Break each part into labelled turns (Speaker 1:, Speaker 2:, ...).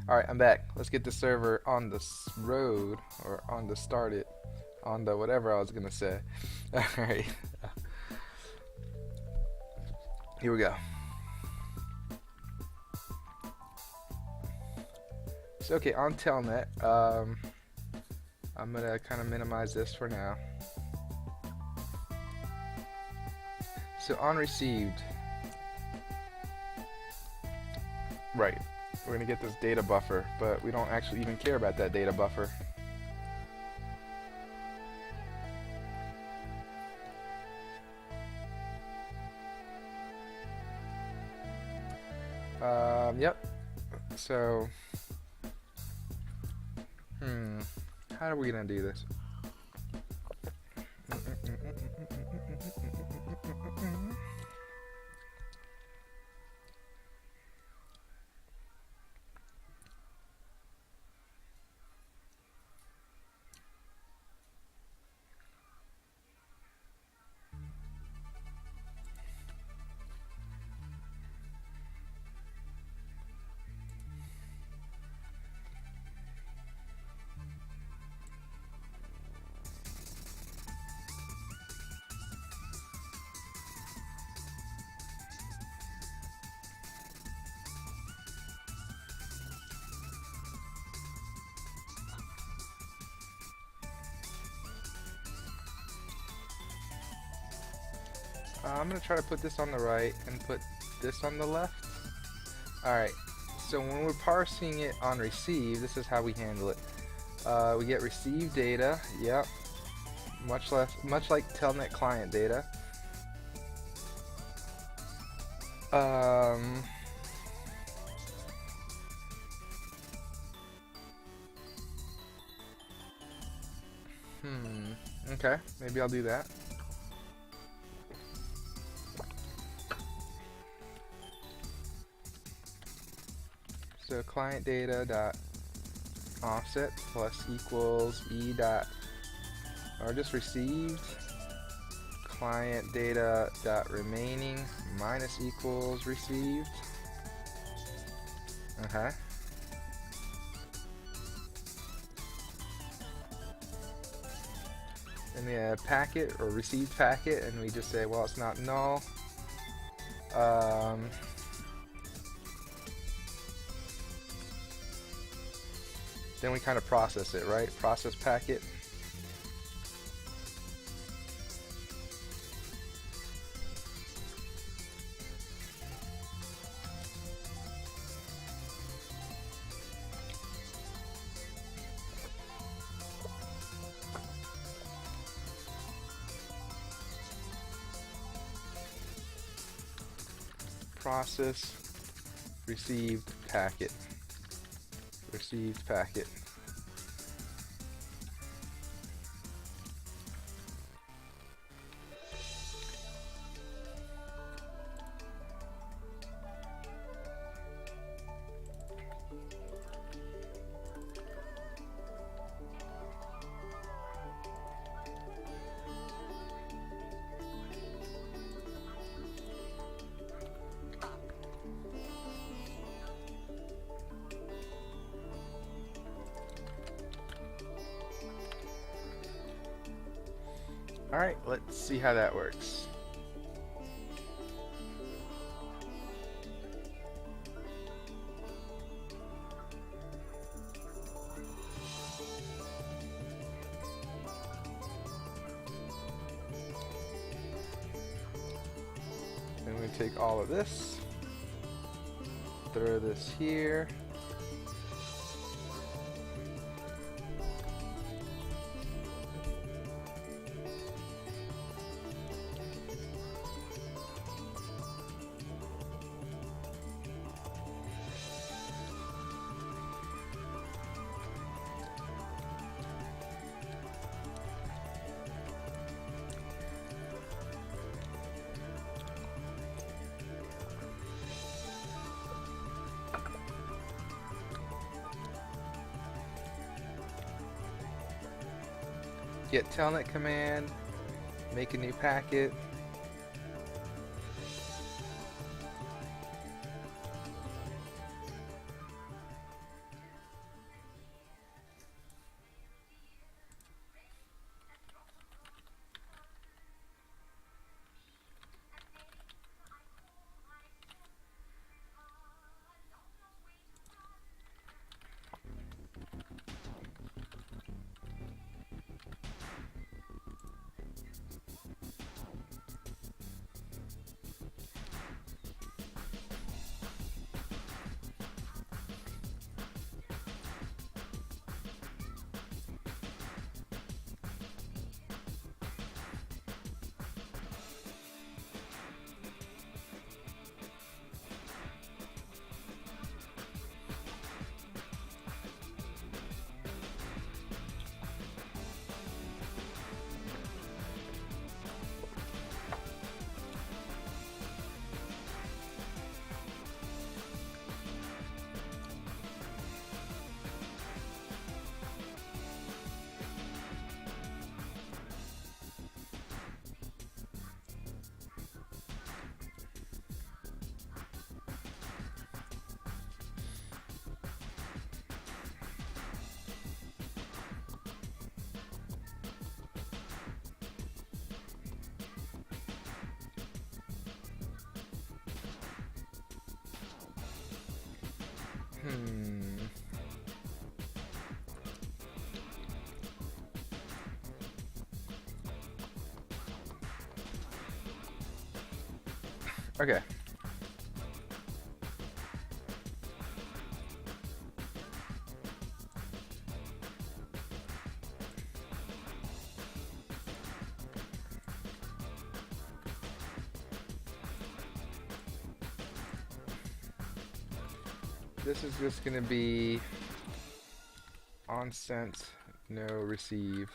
Speaker 1: Alright, I'm back. Let's get the server on the road, or on the started, on the whatever I was gonna say. Alright, here we go. So, okay, on Telnet, I'm gonna kind of minimize this for now. So, on received, right, we're gonna get this data buffer, but we don't actually even care about that data buffer. Yep. So, how are we gonna do this? I'm gonna try to put this on the right and put this on the left. Alright, so when we're parsing it on receive, this is how we handle it. We get received data, yep, much like Telnet client data. Okay, maybe I'll do that. So client data dot offset plus equals e dot, or just received, client data dot remaining minus equals received. Okay. And we add packet or received packet, and we just say, well, it's not null. Then we kind of process it, right? Process packet. Process received packet. Received packet. Alright, let's see how that works. Then we take all of this, throw this here. Get telnet command, make a new packet. Hmm. Okay. This is just going to be on sent, no receive.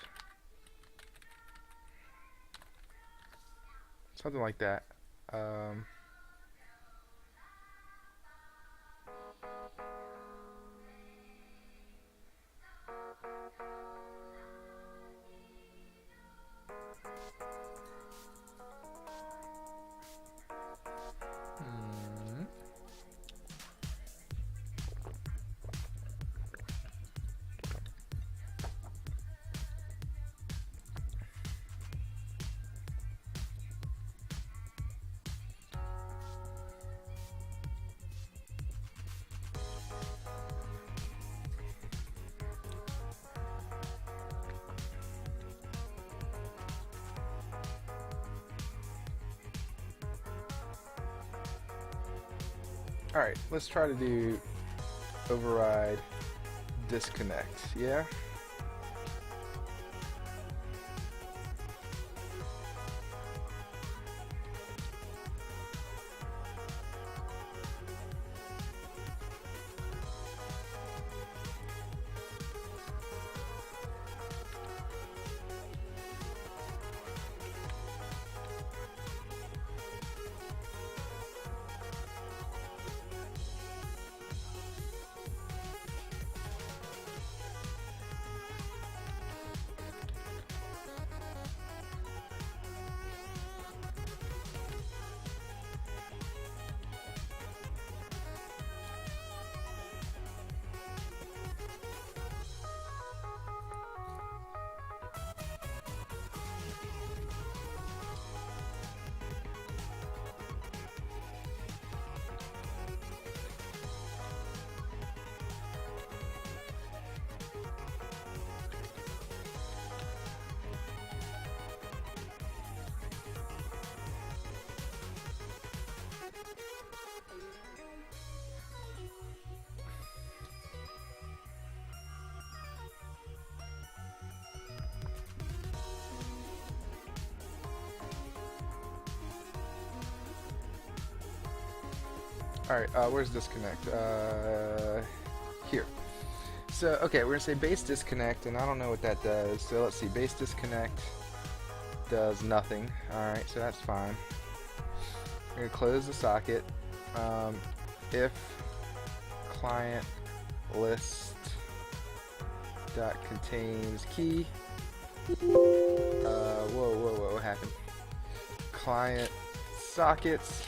Speaker 1: Something like that. Um, hmm. Alright, let's try to do override disconnect, yeah? Alright, where's disconnect? Here. So, okay, we're going to say base disconnect, and I don't know what that does. So let's see, base disconnect does nothing. Alright, so that's fine. We're going to close the socket. If client list dot contains key. Whoa, what happened? Client sockets.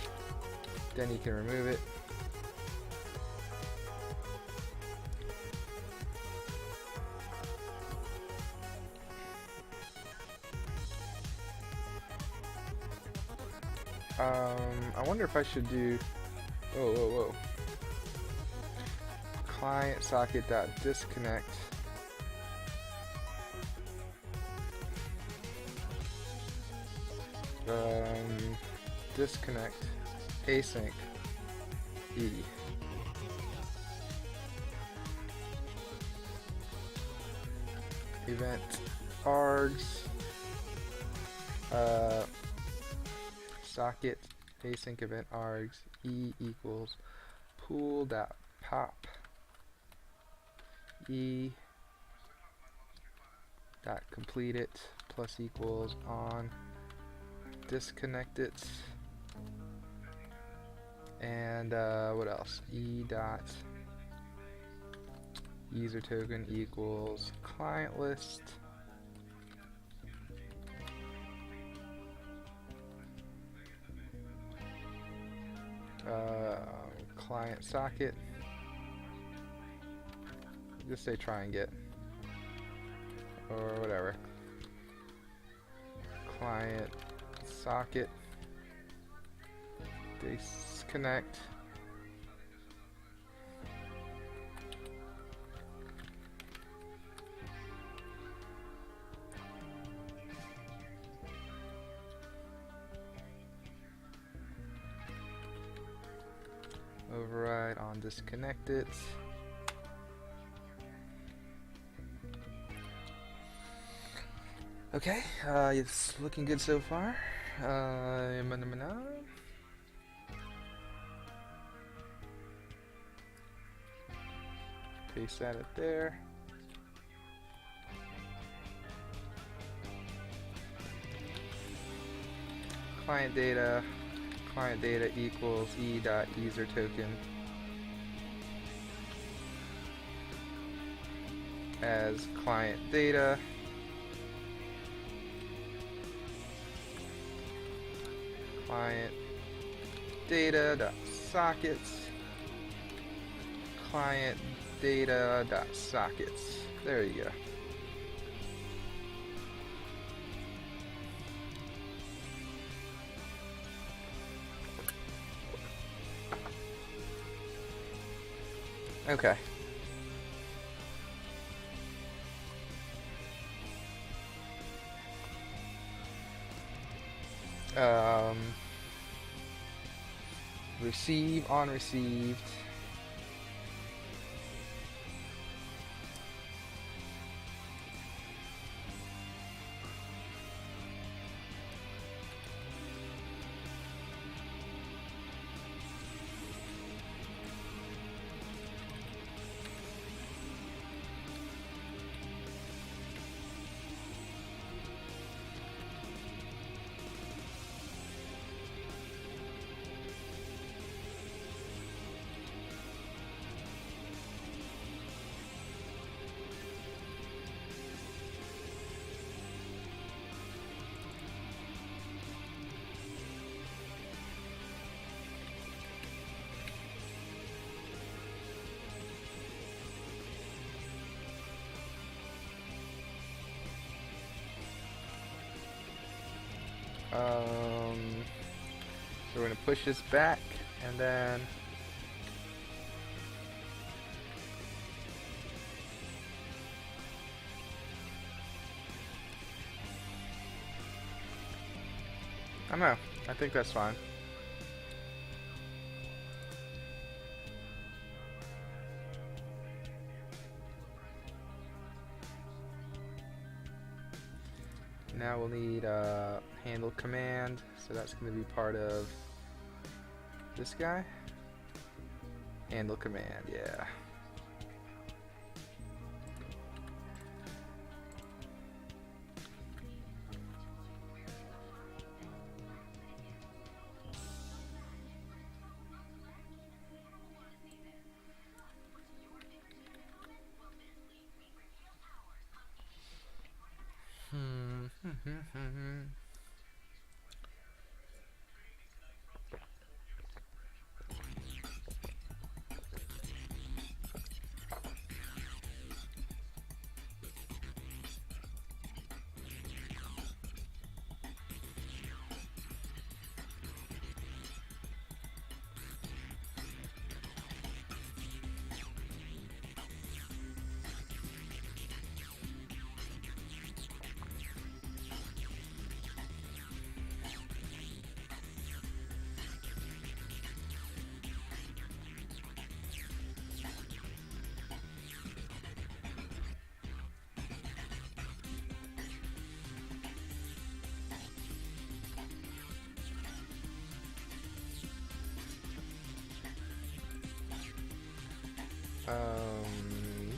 Speaker 1: Then you can remove it. I wonder if I should do. Whoa. Client socket dot disconnect. Disconnect async e. Event args. Socket async event args e equals pool dot pop e dot complete it plus equals on disconnect it, and what else? E dot user token equals client list client socket. Just say try and get or whatever. Client socket disconnect disconnect it. Okay, it's looking good so far. Paste that up there. Client data equals e.user token as client data. Client data dot sockets. Client data dot sockets. There you go. Okay. Receive on received. So we're going to push this back and then I don't know. I think that's fine. Now we'll need handle command, so that's going to be part of this guy. Handle command, yeah.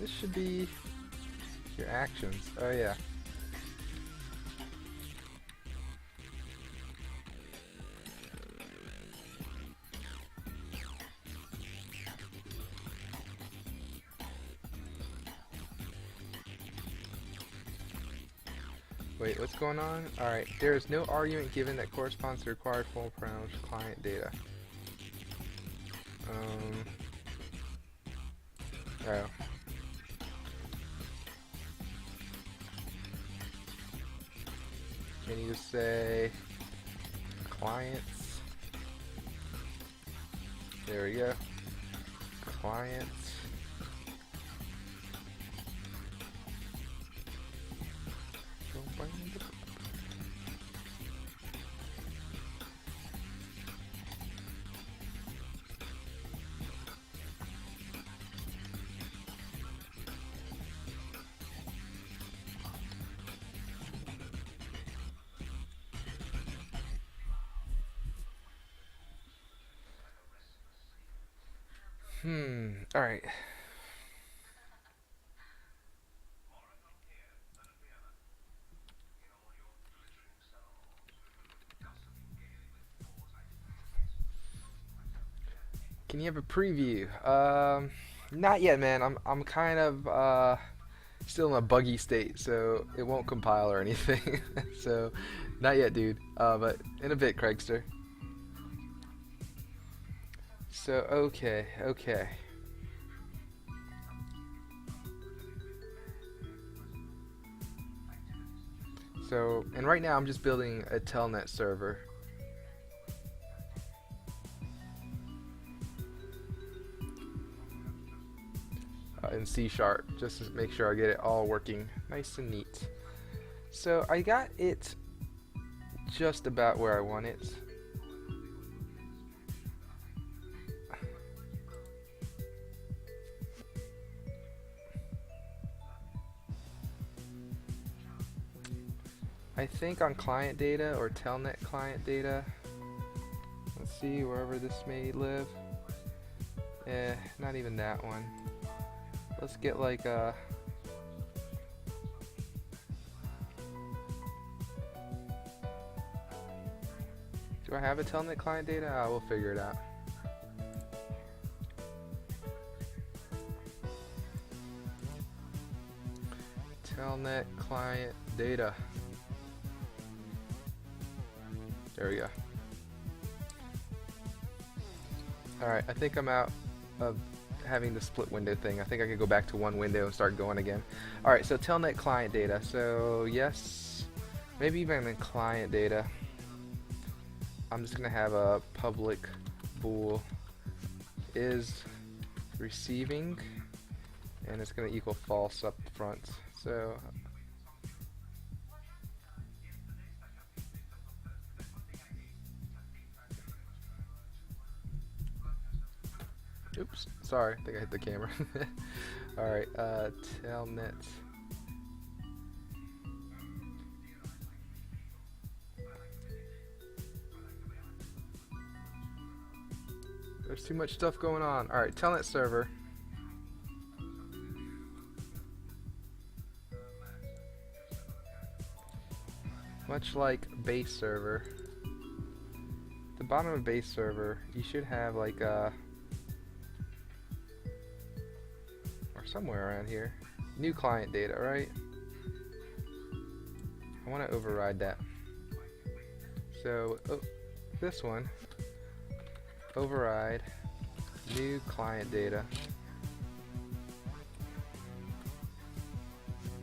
Speaker 1: This should be your actions. Oh yeah. Wait, what's going on? Alright, there is no argument given that corresponds to required full parameters client data. Oh. Can you just say clients? There we go. Clients. All right. Can you have a preview? Not yet, man. I'm kind of still in a buggy state, so it won't compile or anything. So, not yet, dude. But in a bit, Craigster. So, okay. So, and right now I'm just building a telnet server. In C#, just to make sure I get it all working nice and neat. So I got it just about where I want it. I think on client data or telnet client data, let's see, wherever this may live. Not even that one. Let's get like a do I have a telnet client data? We'll figure it out. Telnet client data. There we go. Alright, I think I'm out of having the split window thing. I think I could go back to one window and start going again. Alright, so telnet client data. So yes, maybe even in client data, I'm just gonna have a public bool is receiving, and it's gonna equal false up front. So oops, sorry, I think I hit the camera. Alright, telnet. There's too much stuff going on. Alright, telnet server. Much like base server. At the bottom of base server, you should have like a somewhere around here. New client data, right? I want to override that. So, this one, override new client data.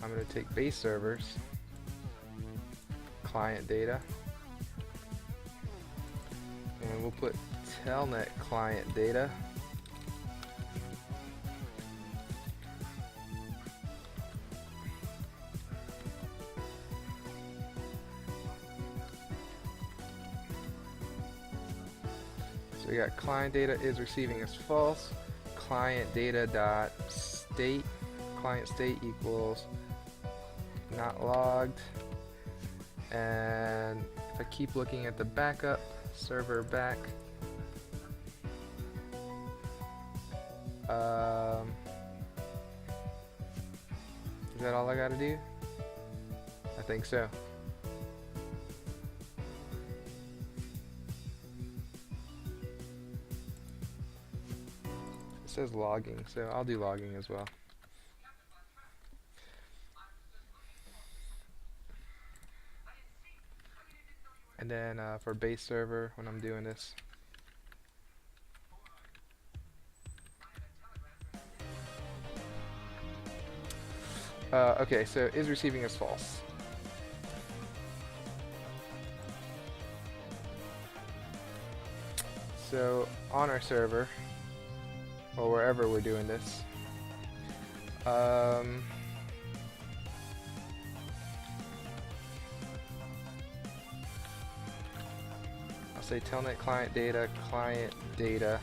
Speaker 1: I'm going to take base servers, client data, and we'll put telnet client data. So we got client data is receiving as false, client data dot state, client state equals not logged, and if I keep looking at the backup, server back, is that all I gotta do? I think so. It says logging, so I'll do logging as well. And then for base server, when I'm doing this, okay, so is receiving as false. So on our server, or wherever we're doing this, I'll say telnet client data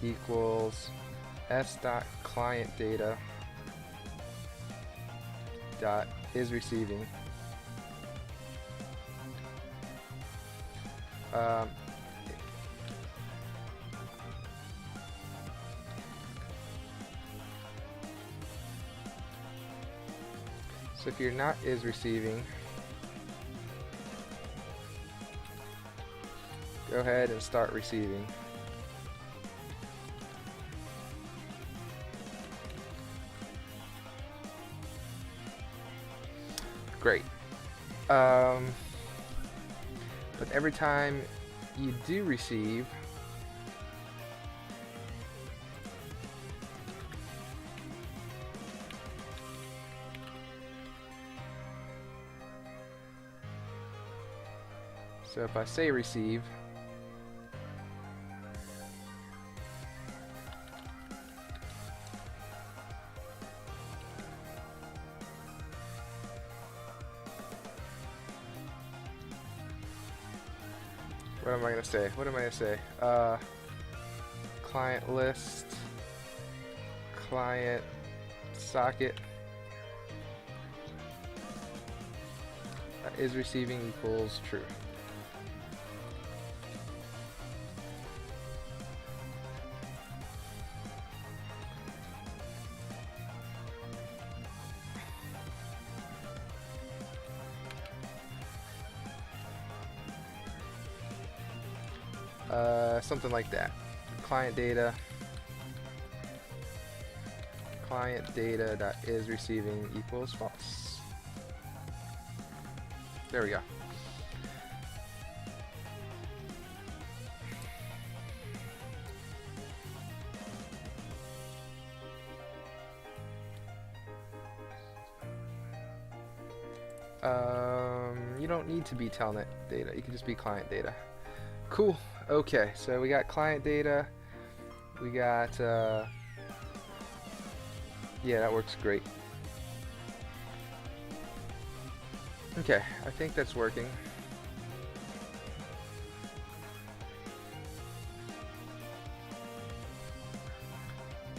Speaker 1: equals s.client data dot is receiving. So if you're not is receiving, go ahead and start receiving. Great. But every time you do receive, so if I say receive, what am I going to say? What am I going to say? Client list, client socket is receiving equals true. Something like that. Client data dot is receiving equals false. There we go. You don't need to be telnet data. You can just be client data. Cool. Okay, so we got client data. We got, yeah, that works great. Okay, I think that's working.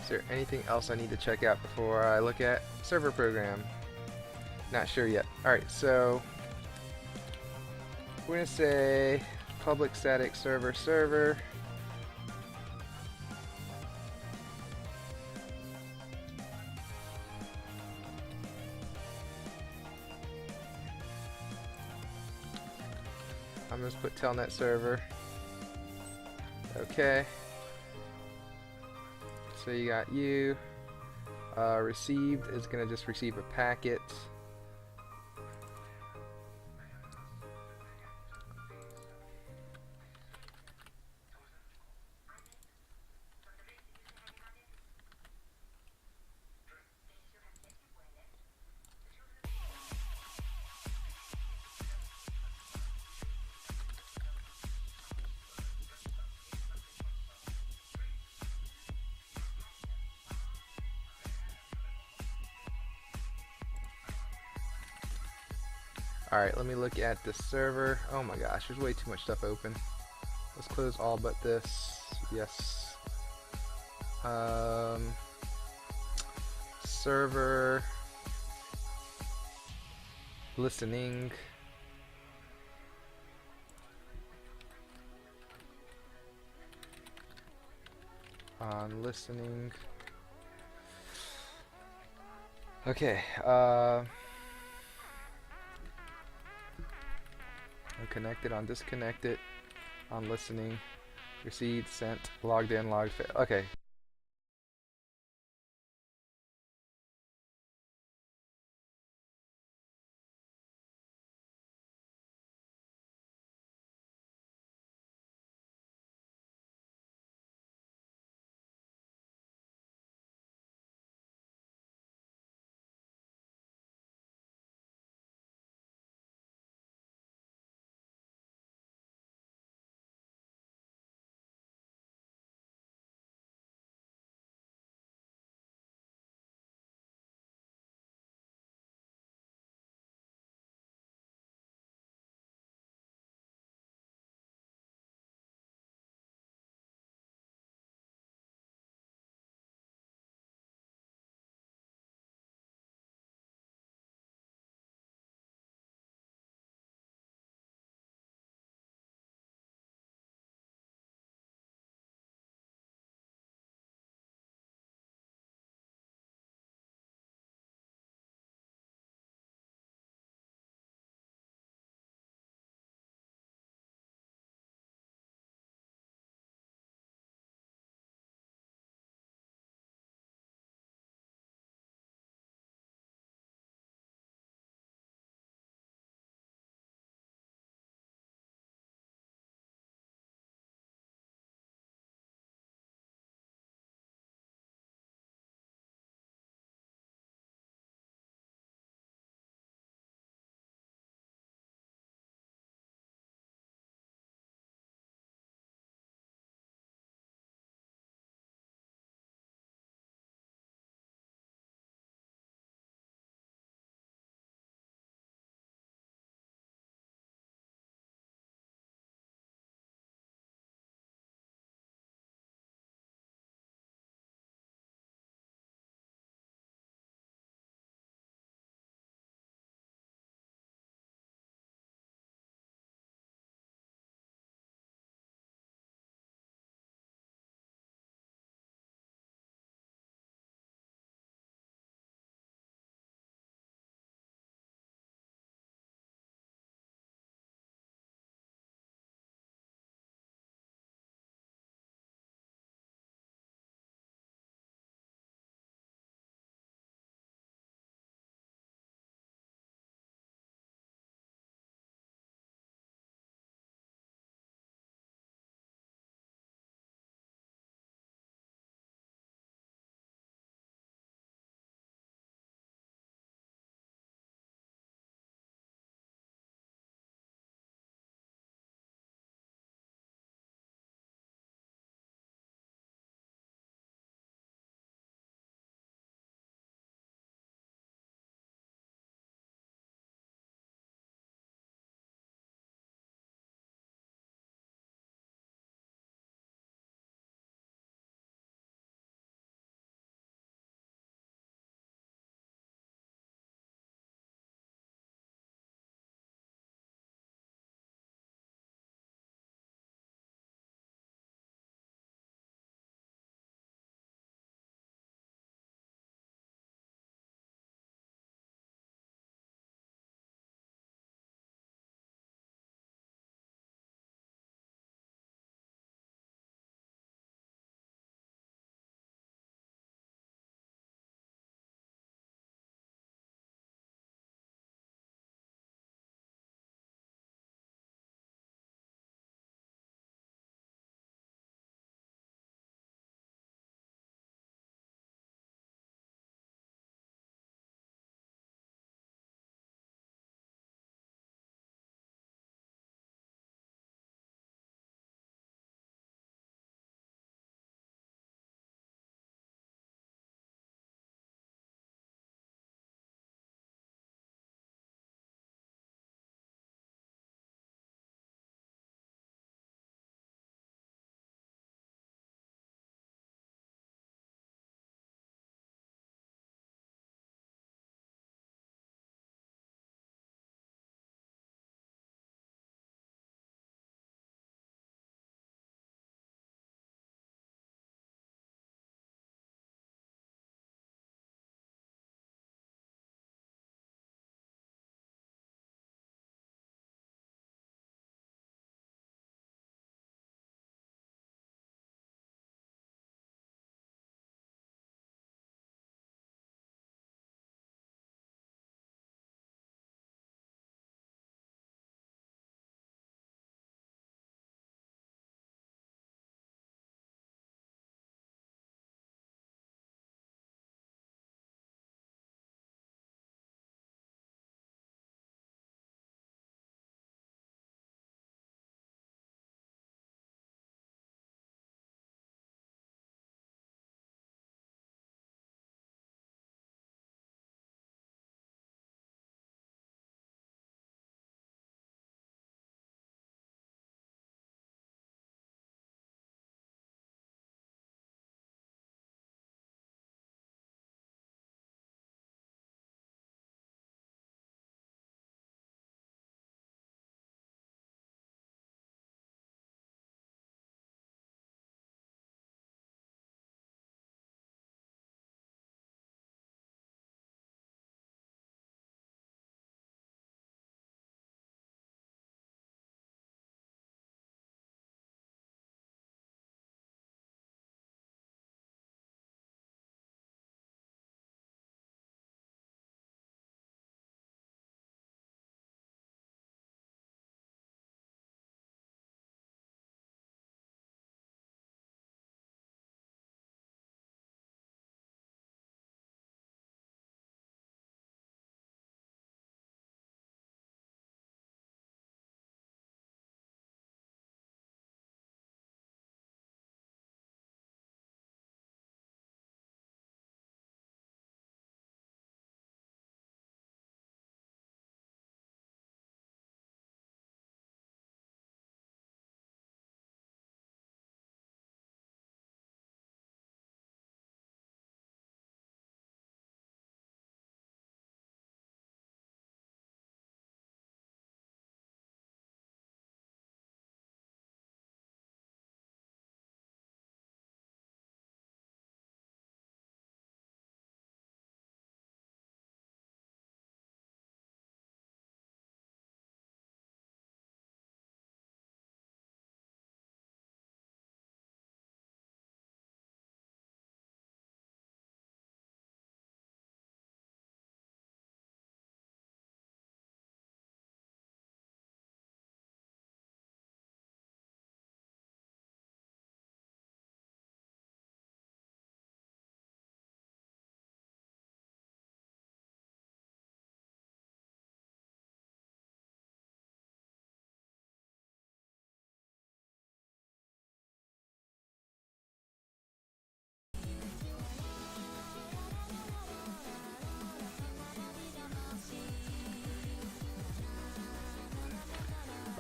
Speaker 1: Is there anything else I need to check out before I look at server program? Not sure yet. Alright, so we're going to say public static server. I'm going to put telnet server. Okay. So you got you. Received is going to just receive a packet. Alright, let me look at the server. Oh my gosh, there's way too much stuff open. Let's close all but this. Yes. Server. Listening. On listening. Okay, I'm connected on disconnected, on listening, received, sent, logged in, logged failed. Okay.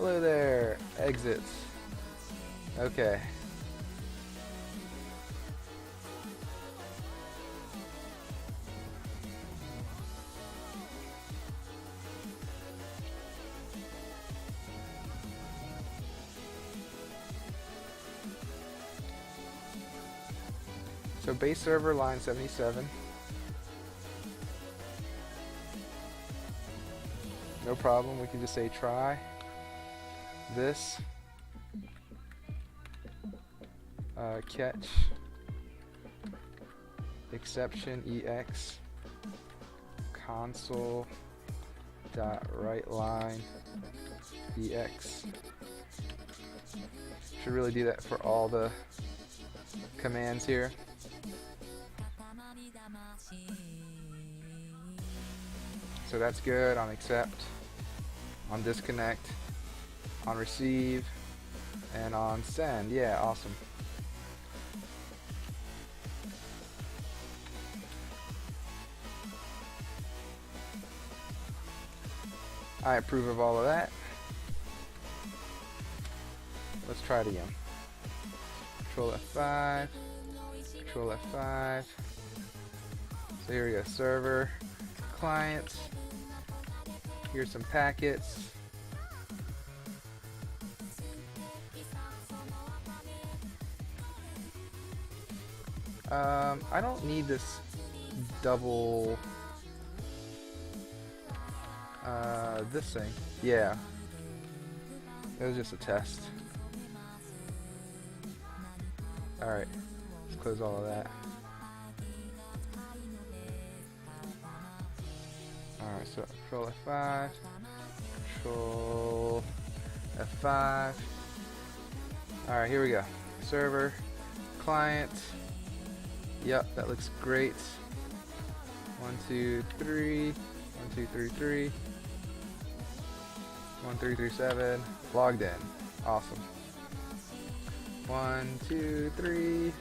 Speaker 1: Hello there. Exits. Okay. So base server line 77. No problem. We can just say try this. Catch exception ex console dot write line ex. Should really do that for all the commands here. So that's good on accept, on disconnect, on receive, and on send. Yeah, awesome. I approve of all of that. Let's try it again. Control F5, Control F5. So here we go, server, client. Here's some packets. I don't need this double this thing. Yeah. It was just a test. Alright. Let's close all of that. Alright, so Control F5. Control F5. Alright, here we go. Server. Client. Yep, that looks great. 1, 2, 3. 1, 2, 3, 3. 1, 3, 3, 7. Logged in. Awesome. 1, 2, 3.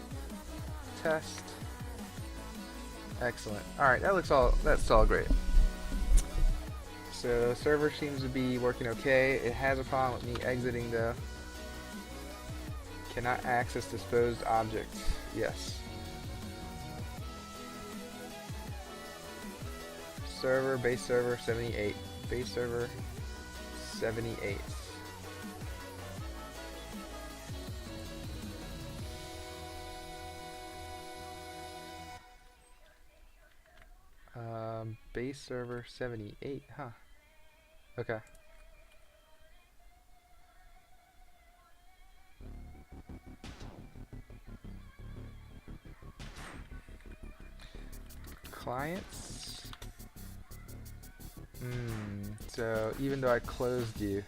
Speaker 1: Test. Excellent. Alright, that's all great. So server seems to be working okay. It has a problem with me exiting though. Cannot access disposed objects. Yes. Server, base server 78. Base server 78. Base server 78, huh? Okay. Clients. So even though I closed you,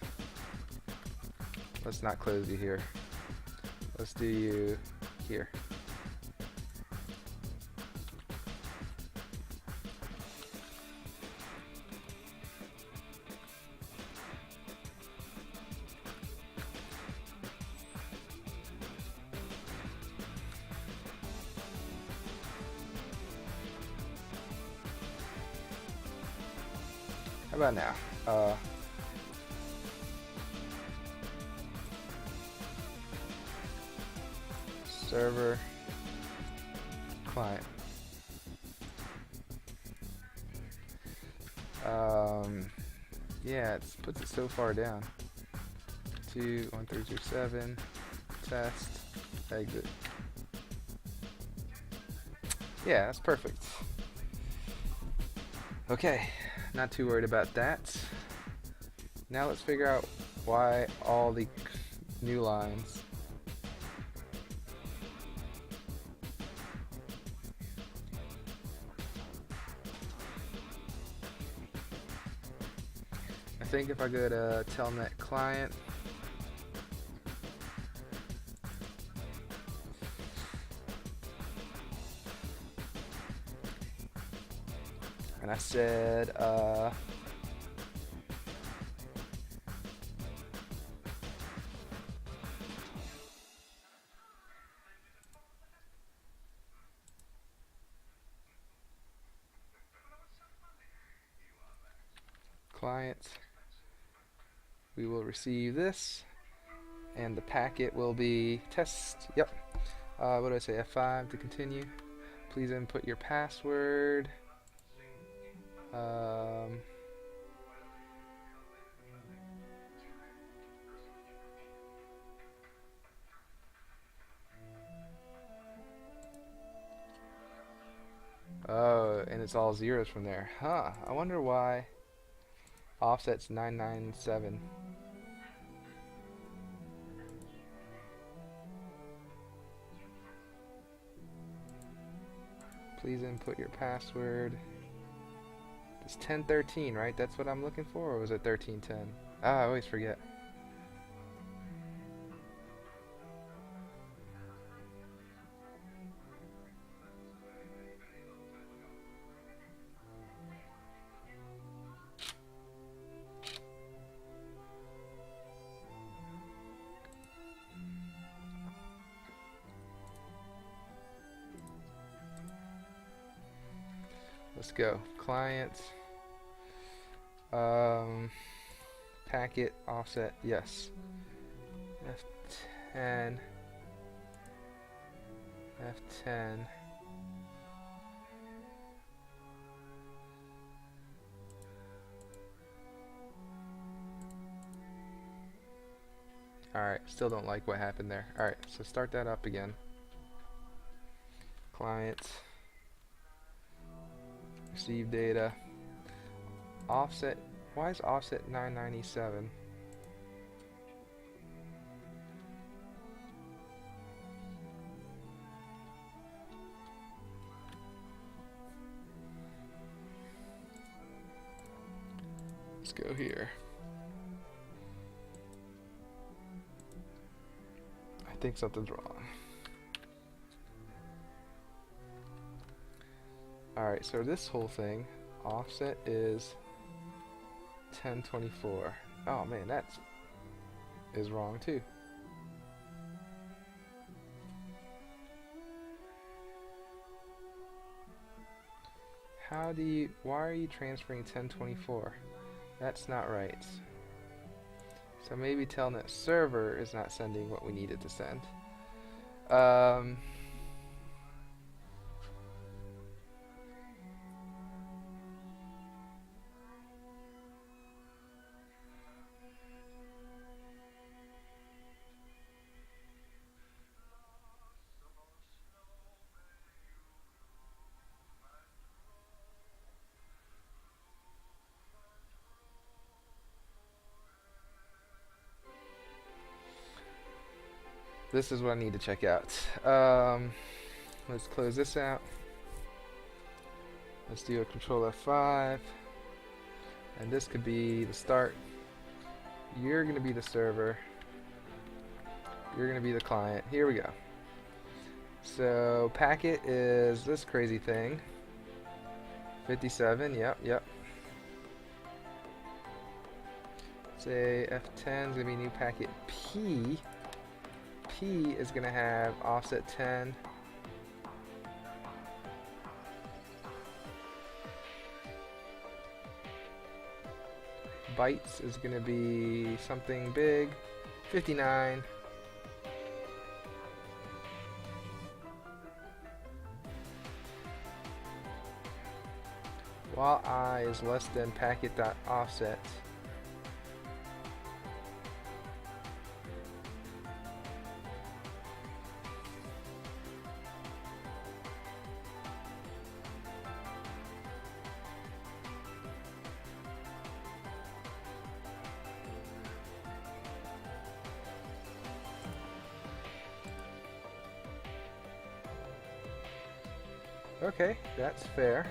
Speaker 1: let's not close you here. Let's do you here. How about now? Server, client. Yeah, it puts it so far down. 2, 1, 3, 2, 7. Test. Exit. Yeah, that's perfect. Okay, not too worried about that. Now let's figure out why all the new lines. I think if I go to telnet client, and I said client we will receive this, and the packet will be test. Yep. What do I say? F5 to continue. Please input your password. Oh, and it's all zeros from there. Huh. I wonder why offset's 997. Please input your password. It's 1013, right? That's what I'm looking for, or was it 1310? Ah, I always forget. Let's go. Client. Packet offset. Yes. F10. F10. Alright, still don't like what happened there. Alright, so start that up again. Client. Receive data. Offset. Why is offset 997? Let's go here. I think something's wrong. Alright, so this whole thing, offset is 1024. Oh man, that is wrong too. Why are you transferring 1024? That's not right. So maybe Telnet server is not sending what we needed to send. This is what I need to check out. Let's close this out. Let's do a Control F5. And this could be the start. You're going to be the server. You're going to be the client. Here we go. So packet is this crazy thing. 57, yep. Say F10 is going to be new packet P. P is going to have offset 10. Bytes is going to be something big. 59. While I is less than packet.offset. Okay, that's fair.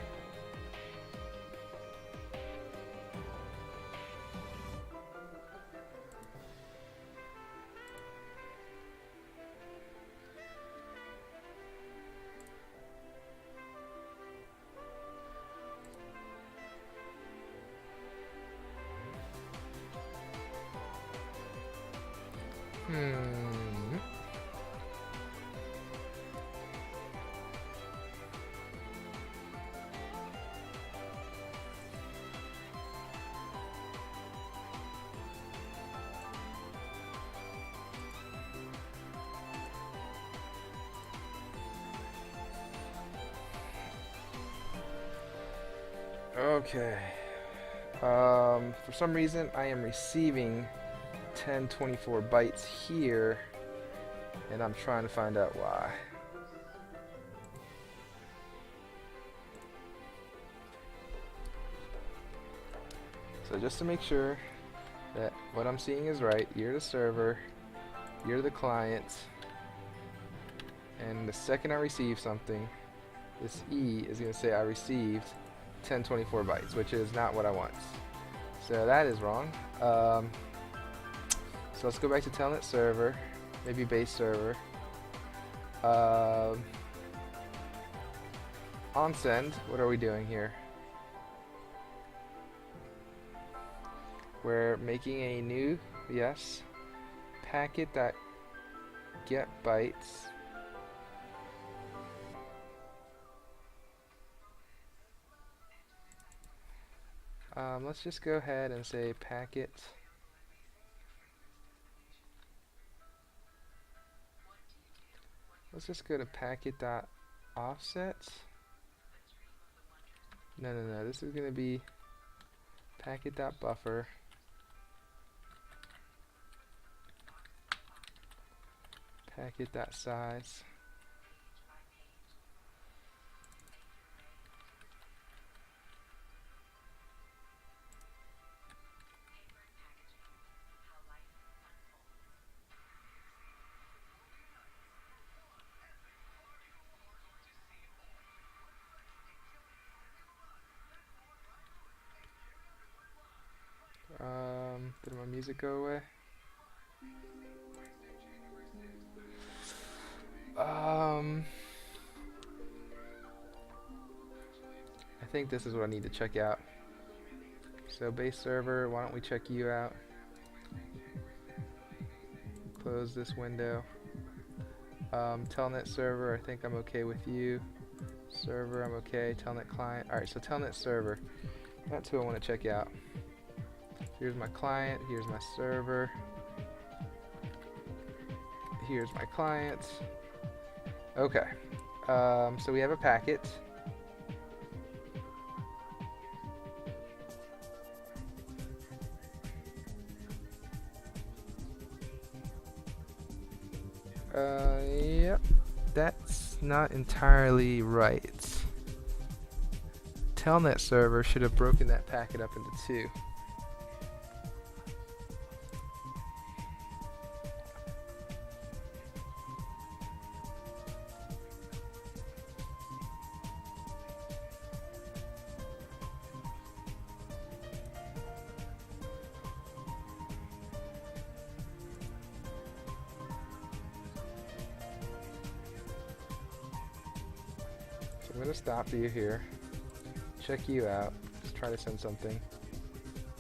Speaker 1: Okay. For some reason, I am receiving 1024 bytes here, and I'm trying to find out why. So just to make sure that what I'm seeing is right, you're the server, you're the client, and the second I receive something, this E is going to say I received 1024 bytes, which is not what I want. So that is wrong. So let's go back to telnet server, maybe base server. On send, what are we doing here? We're making a new, yes, packet.getBytes. Let's just go ahead and say packet. Let's just go to packet.offset. No, this is going to be packet.buffer. Packet.size. Did my music go away? I think this is what I need to check out. So base server, why don't we check you out? Close this window. Telnet server, I think I'm okay with you. Server, I'm okay. Telnet client. Alright, so telnet server. That's who I want to check out. Here's my client, here's my server. Here's my client. Okay. So we have a packet. Yep. That's not entirely right. Telnet server should have broken that packet up into two. I'm going to stop you here, check you out, just try to send something.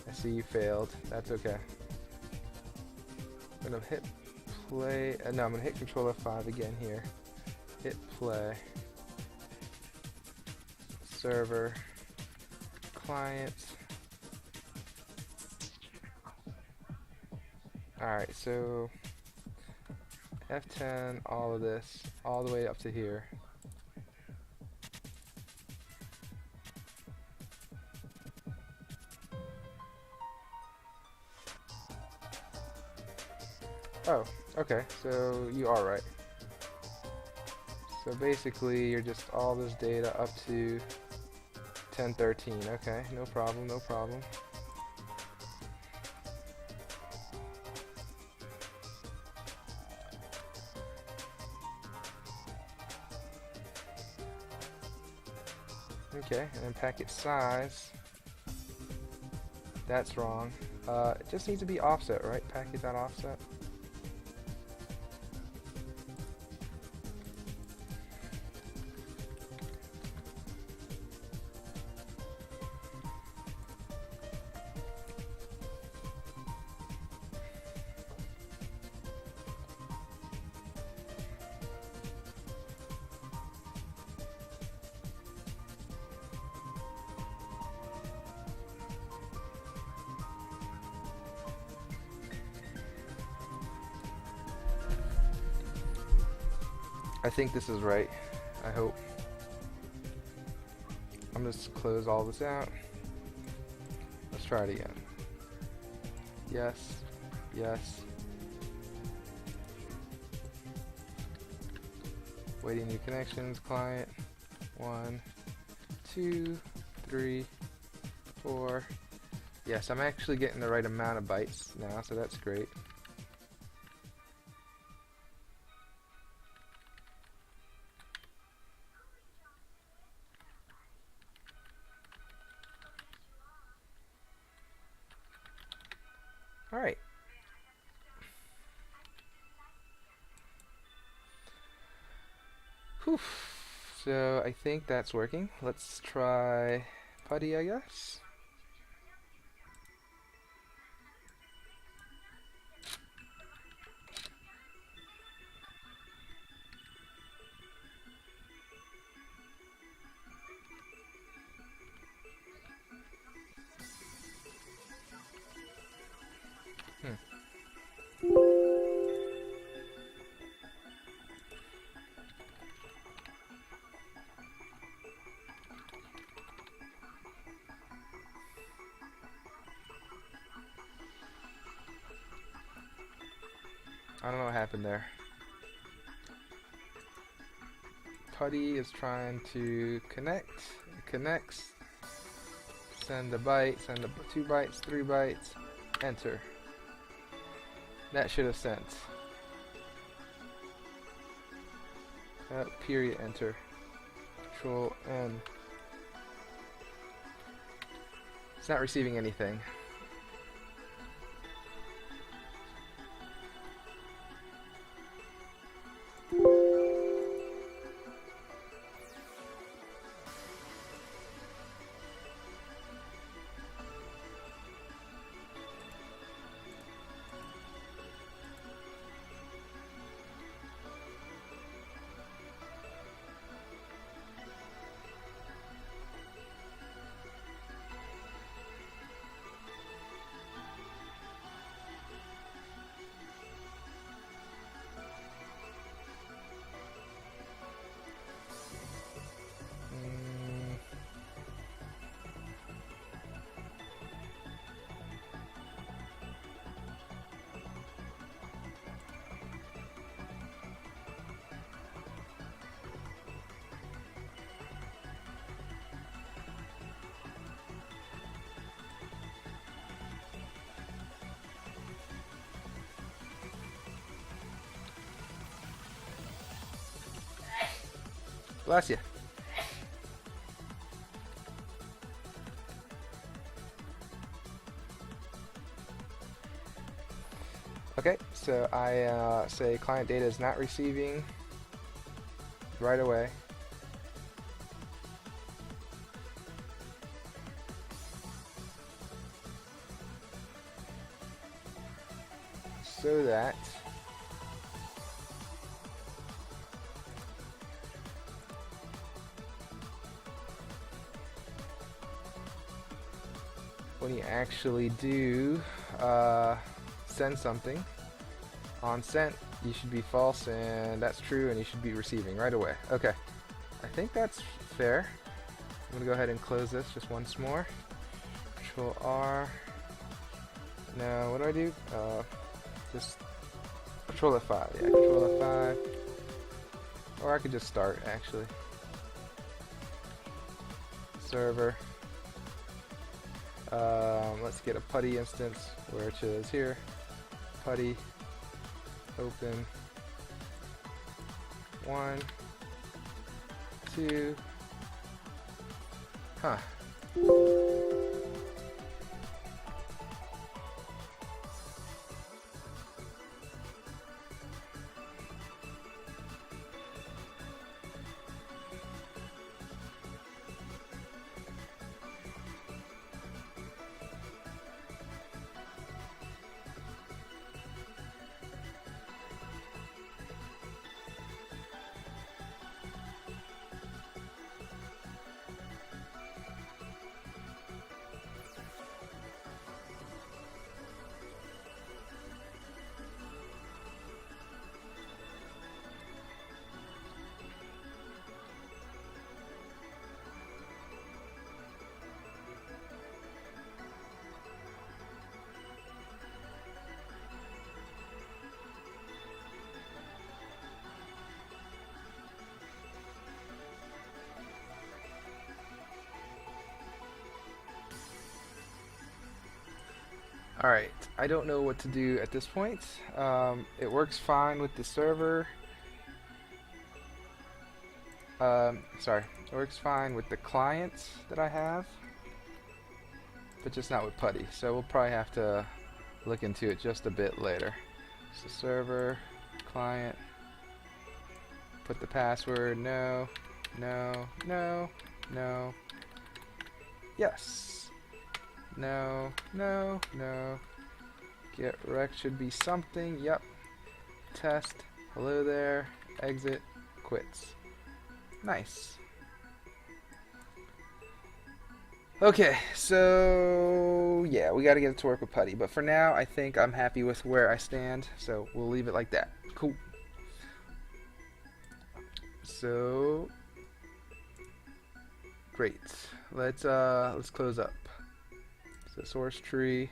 Speaker 1: I see you failed, that's okay. I'm going to hit play, no, I'm going to hit Control F5 again here. Hit play. Server. Client. Alright, so F10, all of this, all the way up to here. Oh, okay, so you are right. So basically, you're just all this data up to 1013. Okay, no problem, no problem. Okay, and then packet size. That's wrong. It just needs to be offset, right? Packet.offset. I think this is right. I hope. I'm just close all this out. try it again. Yes, yes. Waiting new connections, client. 1, 2, 3, 4. Yes, I'm actually getting the right amount of bytes now, so that's great. Alright. Whew. So I think that's working. Let's try putty, I guess. I don't know what happened there. Putty is trying to connect. It connects. Send a byte. Send 2 bytes, 3 bytes. Enter. That should have sent. Period. Enter. Control N. It's not receiving anything. Bless you. Okay, so I say client data is not receiving right away. So that when you actually do send something on sent, you should be false, and that's true, and you should be receiving right away. Okay, I think that's fair. I'm gonna go ahead and close this just once more. Control R. Now, what do? Just Control F5. Yeah, Control F5. Or I could just start, actually. Server. Let's get a putty instance where it is here. Putty. Open. 1, 2. Huh. Alright, I don't know what to do at this point. It works fine with the server. Sorry, it works fine with the clients that I have, but just not with PuTTY. So we'll probably have to look into it just a bit later. So server, client, put the password, no, no, no, no, yes, no, no, no, get rec should be something, yep, test, hello there, exit, quits. Nice. Okay, so yeah, we got to get it to work with PuTTY, but for now I think I'm happy with where I stand, so we'll leave it like that. Cool. So great. Let's close up. So source tree.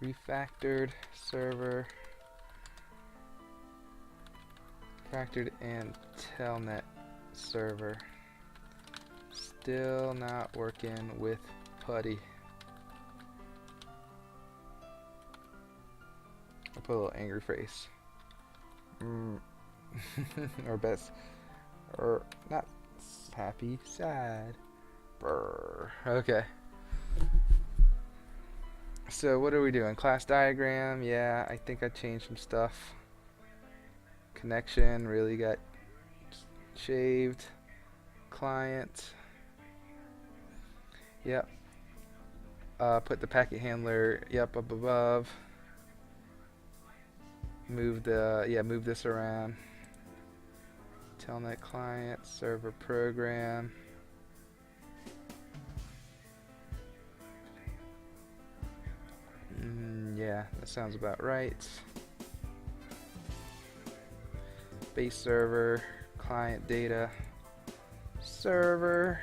Speaker 1: Refactored server, factored and telnet server. Still not working with PuTTY. I'll put a little angry face. Or best, or not happy, sad. Brr. Okay. So what are we doing? Class diagram, yeah, I think I changed some stuff. Connection really got shaved. Client. Yep. Put the packet handler, yep, up above. Move the, move this around. Telnet client, server program. Yeah, that sounds about right. Base server, client data, server,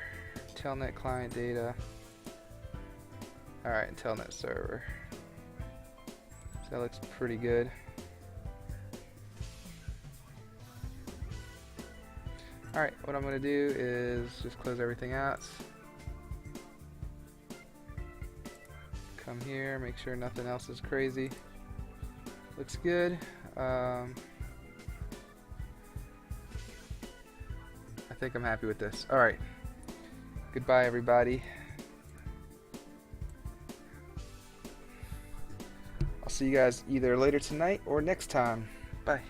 Speaker 1: telnet client data. Alright, telnet server. So that looks pretty good. Alright, what I'm going to do is just close everything out. Come here, make sure nothing else is crazy. Looks good. I think I'm happy with this. Alright. Goodbye, everybody. I'll see you guys either later tonight or next time. Bye.